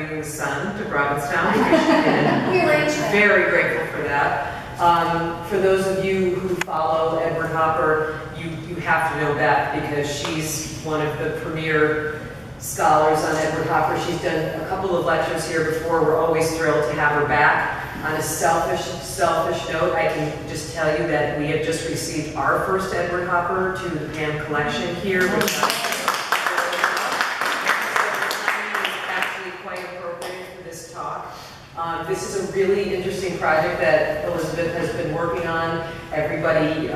bringing the sun to Provincetown because she did. We arranged that. Very grateful for that. For those of you who follow Edward Hopper, you have to know Beth because she's one of the premier scholars on Edward Hopper. She's done a couple of lectures here before. We're always thrilled to have her back. On a selfish note, I can just tell you that we have just received our first Edward Hopper to the Pan collection here. Which is actually quite appropriate for this talk. This is a really interesting project that Elizabeth has been working on. Everybody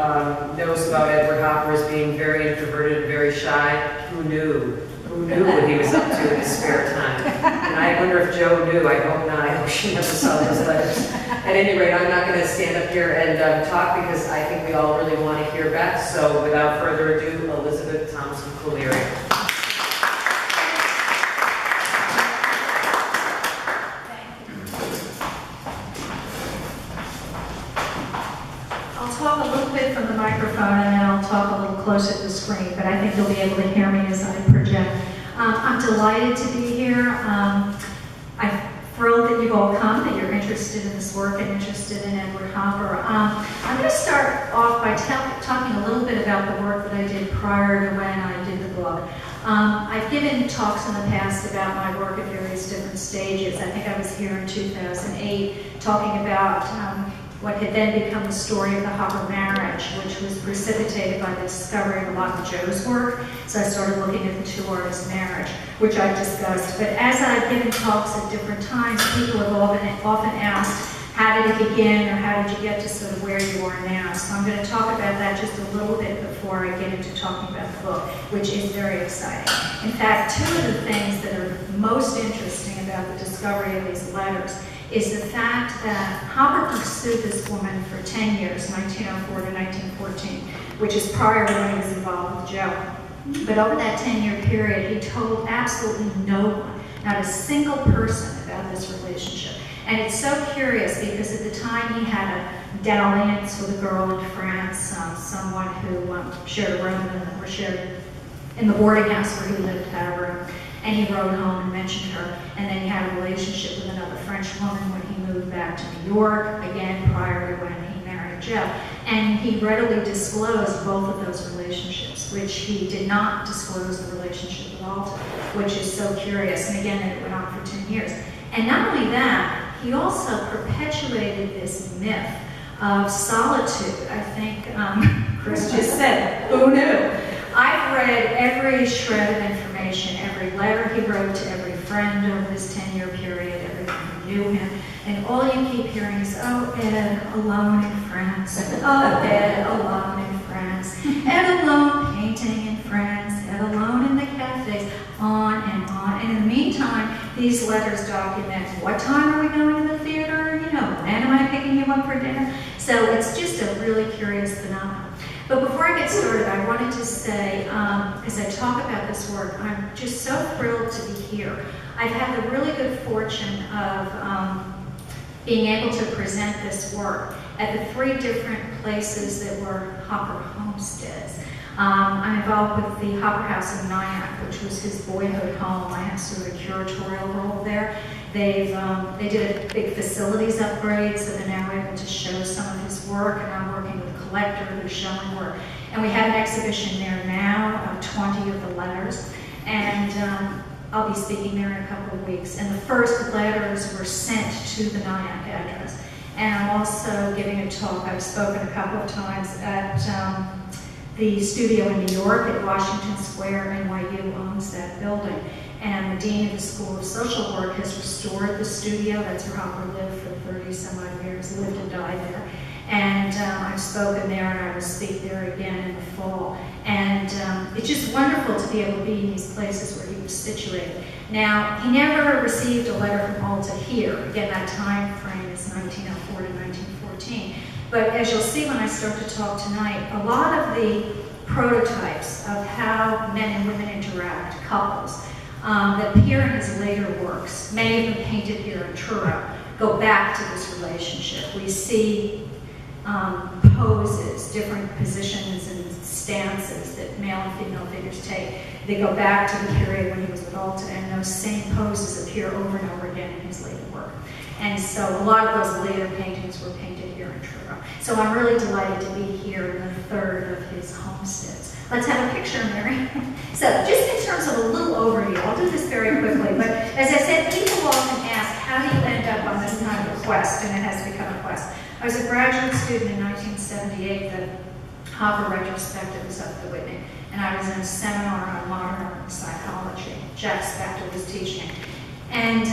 knows about Edward Hopper as being very introverted and very shy. Who knew? Who knew what he was up to in his spare time? And I wonder if Jo knew. I hope not. I hope she never saw those letters. At any rate, I'm not going to stand up here and talk because I think we all really want to hear Beth. So without further ado, Elizabeth Thompson Colleary. I'll talk a little bit from the microphone and then I'll talk a little closer to the screen, but I think you'll be able to hear me as I project. I'm delighted to be here. I'm thrilled that you've all come, that you're interested in this work and interested in Edward Hopper. I'm going to start off by talking a little bit about the work that I did prior to when I did the book. I've given talks in the past about my work at various different stages. I think I was here in 2008 talking about what had then become the story of the Hopper marriage, which was precipitated by the discovery of a lot of Jo's work. So I started looking at the two artists' marriage, which I've discussed. But as I've given talks at different times, people have often asked, how did it begin, or how did you get to sort of where you are now? So I'm going to talk about that just a little bit before I get into talking about the book, which is very exciting. In fact, two of the things that are most interesting about the discovery of these letters is the fact that Hopper pursued this woman for 10 years, 1904 to 1914, which is prior to when he was involved with Jo. But over that 10-year period, he told absolutely no one, not a single person, about this relationship. And it's so curious because at the time he had a dalliance with a girl in France, someone who shared a room or shared in the boarding house where he lived, had a room. And he wrote home and mentioned her. And then he had a relationship with another French woman when he moved back to New York, again prior to when he married Jo. And he readily disclosed both of those relationships, which he did not disclose the relationship with Alta, which is so curious. And again, it went on for 10 years. And not only that, he also perpetuated this myth of solitude. I think Chris just said, who knew? I've read every shred of information, every letter he wrote to every friend over this 10-year period, everyone who knew him, and all you keep hearing is, oh, Ed, alone in France, oh, Ed, alone in France, Ed alone painting in France, Ed alone in the cafes, on and on. And in the meantime, these letters document, what time are we going to the theater, you know, when am I picking you up for dinner? So it's just a really curious phenomenon. But before I get started, I wanted to say, as I talk about this work, I'm just so thrilled to be here. I've had the really good fortune of being able to present this work at the 3 different places that were Hopper homesteads. I'm involved with the Hopper House in Nyack, which was his boyhood home. I have sort of a curatorial role there. They did a big facilities upgrade, so they're now able to show some of his work, and I'm working with a collector who's showing work. And we have an exhibition there now of 20 of the letters, and I'll be speaking there in a couple of weeks. And the first letters were sent to the Nyack address. And I'm also giving a talk. I've spoken a couple of times at the studio in New York at Washington Square. NYU owns that building. And the dean of the School of Social Work has restored the studio. That's where Hopper lived for 30 some odd years, lived and died there. And I've spoken there, and I will speak there again in the fall. And it's just wonderful to be able to be in these places where he was situated. Now, he never received a letter from Alta here. Again, that time frame is 1904 to 1914. But as you'll see when I start to talk tonight, a lot of the prototypes of how men and women interact, couples, that appear in his later works, many of them painted here in Truro, go back to this relationship. We see poses, different positions and stances that male and female figures take. They go back to the period when he was with Alta, and those same poses appear over and over again in his later work. And so a lot of those later paintings were painted here in Truro. So I'm really delighted to be here in the third of his homesteads. Let's have a picture, Mary. So just in terms of a little overview, I'll do this very quickly, but as I said, people often ask, how do you end up on this kind of a quest? And it has become a quest. I was a graduate student in 1978. The Hopper retrospective was up at the Whitney, and I was in a seminar on modern art and psychology. Jack Spector was teaching. And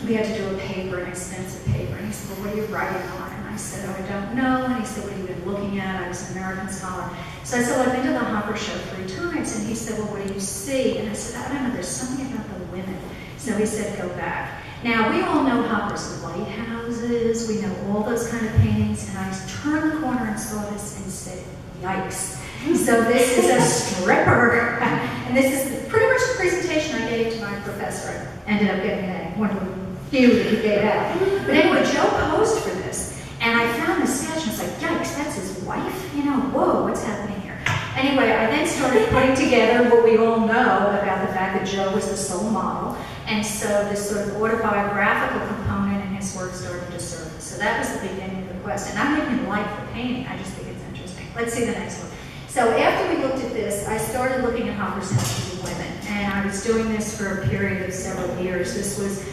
we had to do a paper, an extensive paper, and he said, well, what are you writing on? And I said, oh, I don't know. And he said, what have you been looking at? I was an American scholar. So I said, well, I've been to the Hopper show 3 times. And he said, well, what do you see? And I said, I don't know, there's something about the women. So he said, go back. Now, we all know Hopper's lighthouses. We know all those kind of paintings. And I turned the corner and saw this and said, yikes. So this is a stripper. And this is pretty much the presentation I gave to my professor. I ended up getting an A, one of the few that he gave out. But anyway, Joe posed for this. And I found the sketch and I was like, yikes, that's his wife? You know, whoa, what's happening here? Anyway, I then started putting together what we all know about the fact that Joe was the sole model. And so this sort of autobiographical component in his work started to surface. So that was the beginning of the quest. And I didn't even like the painting, I just think it's interesting. Let's see the next one. So after we looked at this, I started looking at Hopper's sketches of women. And I was doing this for a period of several years. This was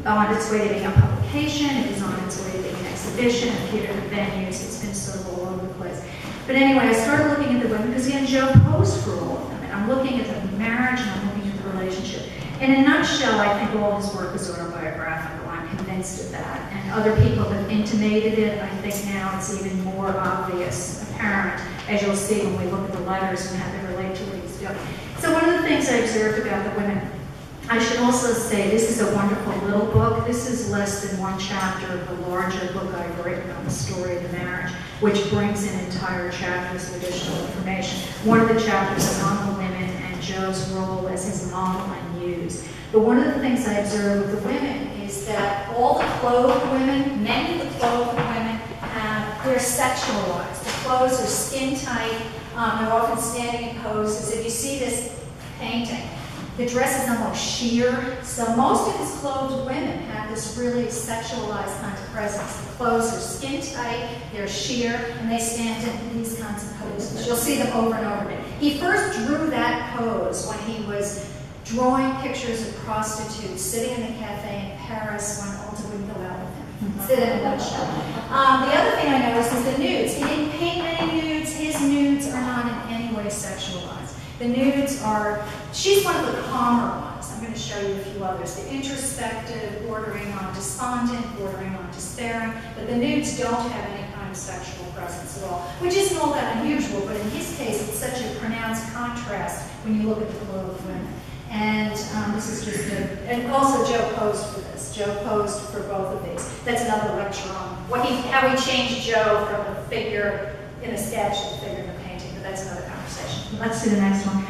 on its way to being a publication, it was on its way to being an exhibition, it appeared at venues, it's been sort of all over the place. But anyway, I started looking at the women, because again, Joe posed for all of them. And I'm looking at the marriage, and I'm looking at the relationship. In a nutshell, I think all his work is autobiographical. I'm convinced of that. And other people have intimated it. I think now it's even more obvious, apparent, as you'll see when we look at the letters and how they relate to what he's doing. So one of the things I observed about the women, I should also say this is a wonderful little book. This is less than one chapter of the larger book I've written on the story of the marriage, which brings in entire chapters of additional information. One of the chapters is on the women and Joe's role as his model and muse. But one of the things I observe with the women is that all the clothed women, many of the clothed women, they're sexualized. The clothes are skin tight. They're often standing in poses. If you see this painting, the dress is almost sheer. So most of his clothed women have this really sexualized kind of presence. The clothes are skin tight, they're sheer, and they stand in these kinds of poses. You'll see them over and over again. He first drew that pose when he was drawing pictures of prostitutes sitting in the cafe in Paris when Alta wouldn't go out with him. Sit in a nutshell. The other thing I noticed is the nudes. He didn't paint many nudes. His nudes are not in any way sexualized. The nudes are, she's one of the calmer ones. I'm going to show you a few others. The introspective, bordering on despondent, bordering on despairing, but the nudes don't have any kind of sexual presence at all, which isn't all that unusual, but in his case, it's such a pronounced contrast when you look at the clothed women. And this is just and also Joe posed for this. Joe posed for both of these. That's another lecture on how he changed Joe from a figure in a sketch to a figure in a painting, but that's another conversation. Let's see the next one.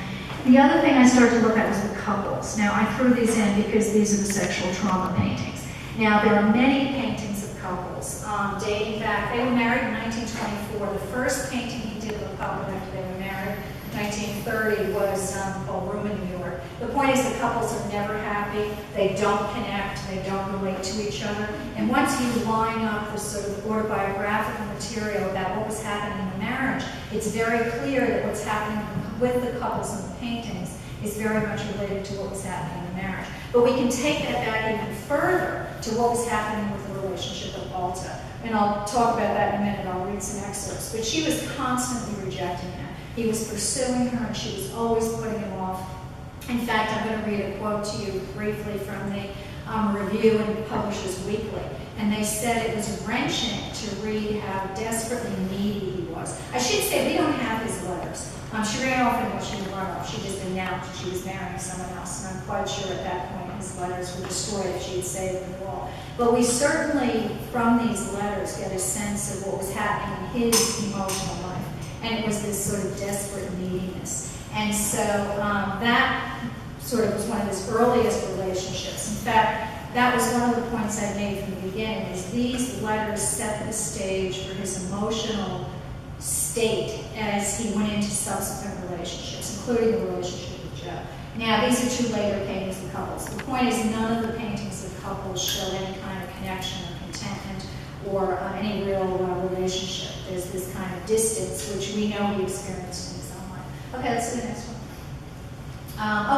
The other thing I started to look at was the couples. Now, I threw these in because these are the sexual trauma paintings. Now, there are many paintings of couples dating back. They were married in 1924. The first painting he did of a couple after they were married, 1930, was called Room in New York. The point is the couples are never happy. They don't connect. They don't relate to each other. And once you line up the sort of autobiographical material about what was happening in the marriage, it's very clear that what's happening with the couples in the paintings is very much related to what was happening in the marriage. But we can take that back even further to what was happening with the relationship of Alta. And I'll talk about that in a minute. I'll read some excerpts. But she was constantly rejecting him. He was pursuing her, and she was always putting him off. In fact, I'm going to read a quote to you briefly from the review in Publishers Weekly. And they said it was wrenching to read how desperately needy he was. I should say we don't have his letters. She ran off, and when she ran off, she just announced that she was marrying someone else. And I'm quite sure at that point his letters were destroyed if she had saved them all. But we certainly, from these letters, get a sense of what was happening in his emotional life. And it was this sort of desperate neediness. And so that sort of was one of his earliest relationships. In fact, that was one of the points I made from the beginning, is these letters set the stage for his emotional state as he went into subsequent relationships, including the relationship with Joe. Now, these are two later paintings of couples. The point is, none of the paintings of couples show any kind of connection or contentment or any real relationship. There's this kind of distance, which we know he experienced in his own life. Okay, let's do the next one.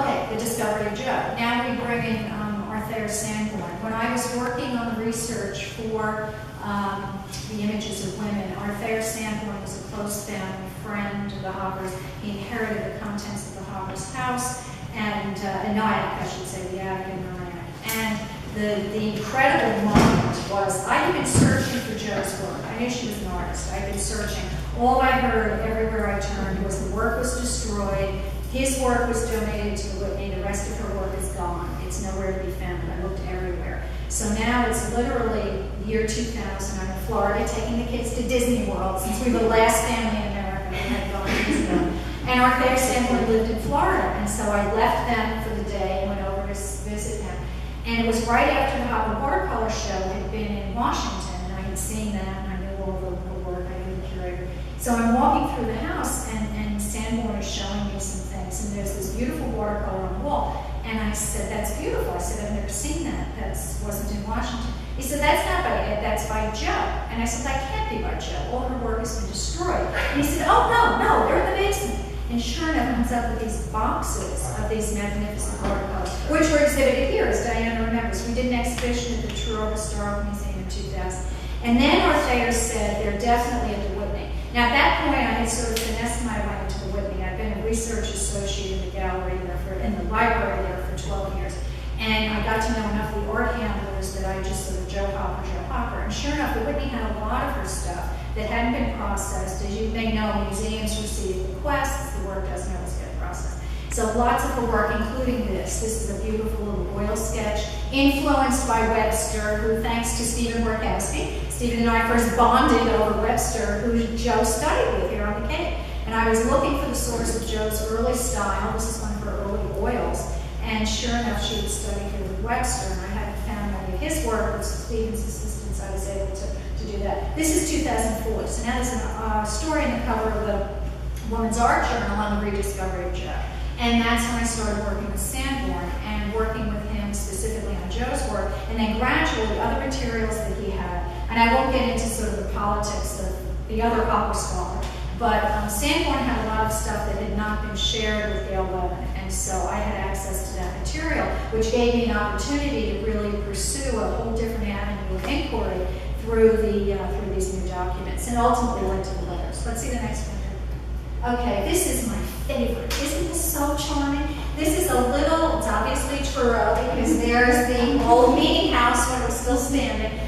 Okay, the discovery of Joe. Now we bring in Arthur Sanborn. When I was working on the research for the images of women, Arthur Sanborn was a close family friend of the Hoppers. He inherited the contents of the Hoppers' house, and Nyack, I should say, the attic in Nyack. And the incredible moment was, I'd been searching for Joe's work. I knew she was an artist. I'd been searching. All I heard everywhere I turned was the work was destroyed. His work was donated to Whitney. The rest of her work is gone. It's nowhere to be found. I looked everywhere. So now it's literally year 2000. I'm in Florida taking the kids to Disney World, since we were the last family in America that had gone to Disney World. And Arthur Sanborn lived in Florida. And so I left them for the day and went over to visit him. And it was right after the Hopper Watercolor Show had been in Washington, and I had seen that, and I knew all the work, I knew the curator. So I'm walking through the house, and Sanborn is showing me some things, and there's this beautiful watercolor on the wall. And I said, that's beautiful. I said, I've never seen that. That wasn't in Washington. He said, that's not by Ed, that's by Joe. And I said, that can't be by Joe. All her work has been destroyed. And he said, oh, no, they're in the basement. And sure enough, comes up with these boxes of these magnificent watercolors, which were exhibited here, as Diana remembers. We did an exhibition at the Truro Historical Museum in 2000. And then Arthur said, they're definitely at the Whitney. Now, at that point, I had sort of finessed my way into the Whitney. I'd been a research associate in the gallery there, in the library there for 12 years. And I got to know enough of the art handlers that I just sort of Joe Hopper. And sure enough, the Whitney had a lot of her stuff that hadn't been processed. As you may know, museums receive requests. The work doesn't always get processed. So lots of her work, including this. This is a beautiful little oil sketch, influenced by Webster, who, thanks to Stephen Workowski, Stephen and I first bonded over Webster, who Joe studied with here on the Cape. And I was looking for the source of Joe's early style. This is one of her early oils. And sure enough, she had studied here with Webster, and I hadn't found any of his work. With Stephen's assistance, I was able to do that. This is 2004. So now there's a story in the cover of the Woman's Art Journal on the rediscovery of Joe. And that's when I started working with Sanborn and working with him specifically on Joe's work, and then gradually other materials that he had. And I won't get into sort of the politics of the other Hopper scholar, but Sanborn had a lot of stuff that had not been shared with Gail Levin, and so I had access to that material, which gave me an opportunity to really pursue a whole different avenue of inquiry through these new documents, and ultimately led to the letters. Let's see the next one. Okay, this is my favorite. Isn't this so charming? This is a little, it's obviously Truro, because there's the old meeting house when it was still standing.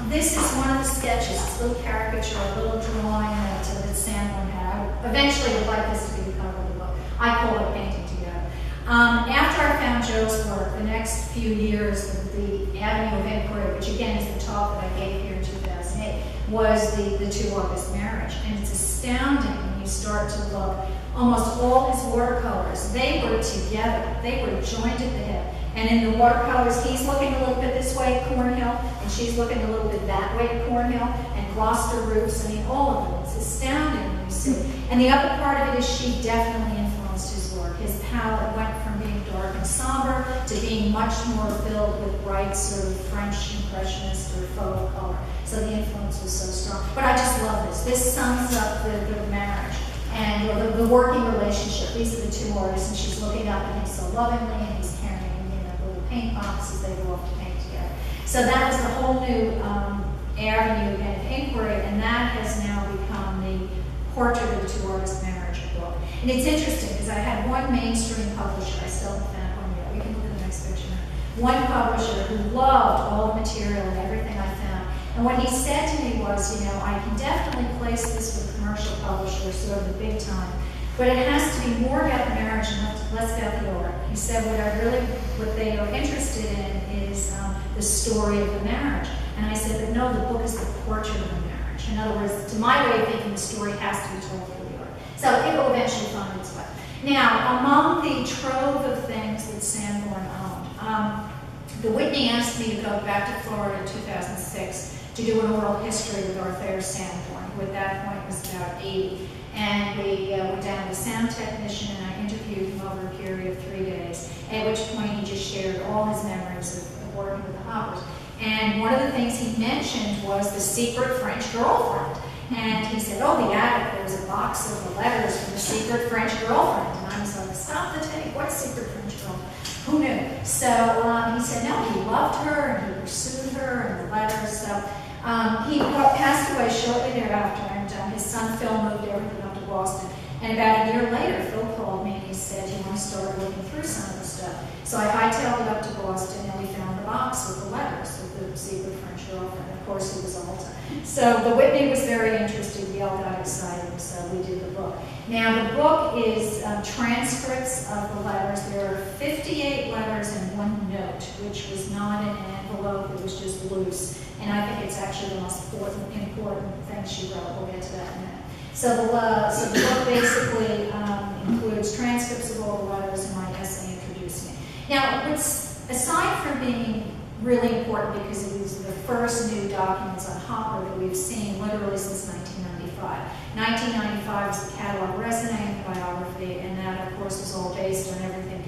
This is one of the sketches, this little caricature, a little drawing that Sanborn had. I eventually would like this to be the cover of the book. I call it Painting Together. After I found Joe's work, the next few years of the avenue of inquiry, which again is the talk that I gave here in 2008, was the two August marriage. And it's astounding when you start to look. Almost all his watercolors, they were together. They were joined at the hip. And in the watercolors, he's looking a little bit this way at Cornhill, and she's looking a little bit that way at Cornhill, and Gloucester roofs. I mean, all of them. It's astounding when you see. And the other part of it is she definitely influenced his work. His palette went from being dark and somber to being much more filled with bright sort of French impressionist or photo color. So the influence was so strong. But I just love this. This sums up the marriage and the working relationship. These are the two artists, and she's looking up at him so lovingly, and he's carrying little paint boxes. They go off to paint together. So that was a whole new avenue of inquiry, and that has now become the Portrait of the Two Artists Marriage book. And it's interesting because I had one mainstream publisher, I still haven't found one yet, we can look at the next picture now. One publisher who loved all the material and everything I found. And what he said to me was, I can definitely place this with commercial publishers, sort of the big time, but it has to be more about the marriage and less about the art. He said what they are interested in is the story of the marriage. And I said, but no, the book is the portrait of the marriage. In other words, to my way of thinking, the story has to be told through the art. So it will eventually find its way. Now, among the trove of things that Sanborn owned, The Whitney asked me to go back to Florida in 2006 to do an oral history with our fair Sanborn, who at that point was about 80. And we went down to the sound technician, and I interviewed him over a period of 3 days, at which point he just shared all his memories of working with the Hoppers. And one of the things he mentioned was the secret French girlfriend. And he said, oh, the attic, there was a box of the letters from the secret French girlfriend. And I was like, stop the tape, what secret French girlfriend? Who knew? So he said, no, he loved her, and he pursued her, and the letters. So he passed away shortly thereafter, and his son Phil moved everything up to Boston. And about a year later, Phil called me and he said, you want to start looking through some of the stuff? So I hightailed it up to Boston, and we found the box with the letters of the secret French girlfriend. Of course, he was Alta. So the Whitney was very interested. We all got excited, so we did the book. Now, the book is transcripts of the letters. There are 58 letters and 1 note, which was not in an envelope. It was just loose. And I think it's actually the most important thing she wrote. We'll get to that in a minute. So the book basically includes transcripts of all the letters and my essay introducing it. Now, aside from being really important because it was the first new documents on Hopper that we've seen literally since 1995. 1995 was the catalog resume biography, and that, of course, was all based on everything